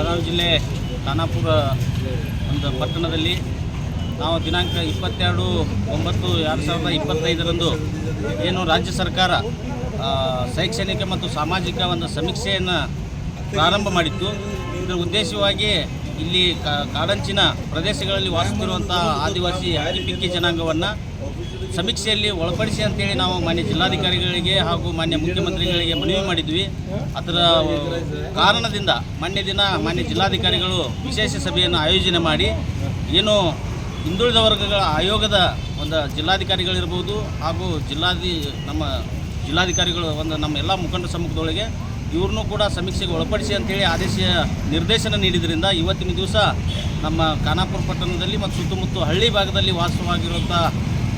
ಬೆಳಗಾವಿ ಜಿಲ್ಲೆ ಖಾನಾಪುರ ಒಂದು ಪಟ್ಟಣದಲ್ಲಿ ನಾವು ದಿನಾಂಕ 22/9/2025 ಏನು ರಾಜ್ಯ ಸರ್ಕಾರ ಶೈಕ್ಷಣಿಕ ಮತ್ತು ಸಾಮಾಜಿಕ ಒಂದು ಸಮೀಕ್ಷೆಯನ್ನು ಪ್ರಾರಂಭ ಮಾಡಿತ್ತು. ಇದರ ಉದ್ದೇಶವಾಗಿ ಇಲ್ಲಿ ಕಾಡಂಚಿನ ಪ್ರದೇಶಗಳಲ್ಲಿ ವಾಸಿಸುತ್ತಿರುವಂಥ ಆದಿವಾಸಿ ಹಕ್ಕಿಪಿಕ್ಕಿ ಜನಾಂಗವನ್ನು ಸಮೀಕ್ಷೆಯಲ್ಲಿ ಒಳಪಡಿಸಿ ಅಂತೇಳಿ ನಾವು ಮಾನ್ಯ ಜಿಲ್ಲಾಧಿಕಾರಿಗಳಿಗೆ ಹಾಗೂ ಮಾನ್ಯ ಮುಖ್ಯಮಂತ್ರಿಗಳಿಗೆ ಮನವಿ ಮಾಡಿದ್ವಿ. ಅದರ ಕಾರಣದಿಂದ ಮಾನ್ಯ ಜಿಲ್ಲಾಧಿಕಾರಿಗಳು ವಿಶೇಷ ಸಭೆಯನ್ನು ಆಯೋಜನೆ ಮಾಡಿ ಏನು ಹಿಂದುಳಿದ ವರ್ಗಗಳ ಆಯೋಗದ ಒಂದು ಜಿಲ್ಲಾಧಿಕಾರಿಗಳಿರ್ಬೋದು ಹಾಗೂ ನಮ್ಮ ಜಿಲ್ಲಾಧಿಕಾರಿಗಳು ನಮ್ಮ ಎಲ್ಲ ಮುಖಂಡರ ಸಮ್ಮುಖದೊಳಗೆ ಇವ್ರನ್ನೂ ಕೂಡ ಸಮೀಕ್ಷೆಗೆ ಒಳಪಡಿಸಿ ಅಂತೇಳಿ ನಿರ್ದೇಶನ ನೀಡಿದ್ರಿಂದ ಇವತ್ತಿನ ದಿವಸ ನಮ್ಮ ಖಾನಾಪುರ ಪಟ್ಟಣದಲ್ಲಿ ಮತ್ತು ಸುತ್ತಮುತ್ತ ಹಳ್ಳಿ ಭಾಗದಲ್ಲಿ ವಾಸವಾಗಿರುವಂಥ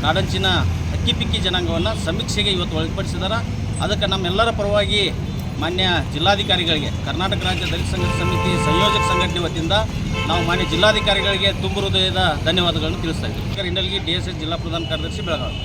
ಕಾಡಂಚಿನ ಹಕ್ಕಿಪಿಕ್ಕಿ ಜನಾಂಗವನ್ನು ಸಮೀಕ್ಷೆಗೆ ಇವತ್ತು ಒಳಪಡಿಸಿದ್ದಾರೆ. ಅದಕ್ಕೆ ನಮ್ಮೆಲ್ಲರ ಪರವಾಗಿ ಮಾನ್ಯ ಜಿಲ್ಲಾಧಿಕಾರಿಗಳಿಗೆ ಕರ್ನಾಟಕ ರಾಜ್ಯ ದಲಿತ ಸಂಘರ್ಷ ಸಮಿತಿ ಸಂಯೋಜಕ ಸಂಘಟನೆ ವತಿಯಿಂದ ನಾವು ಮಾನ್ಯ ಜಿಲ್ಲಾಧಿಕಾರಿಗಳಿಗೆ ತುಂಬು ಹೃದಯದ ಧನ್ಯವಾದಗಳನ್ನು ತಿಳಿಸ್ತಾ ಇದ್ದೀವಿ. ಇಂಡಲ್ಗಿ DSS ಜಿಲ್ಲಾ ಪ್ರಧಾನ ಕಾರ್ಯದರ್ಶಿ ಬೆಳಗಾವಿ.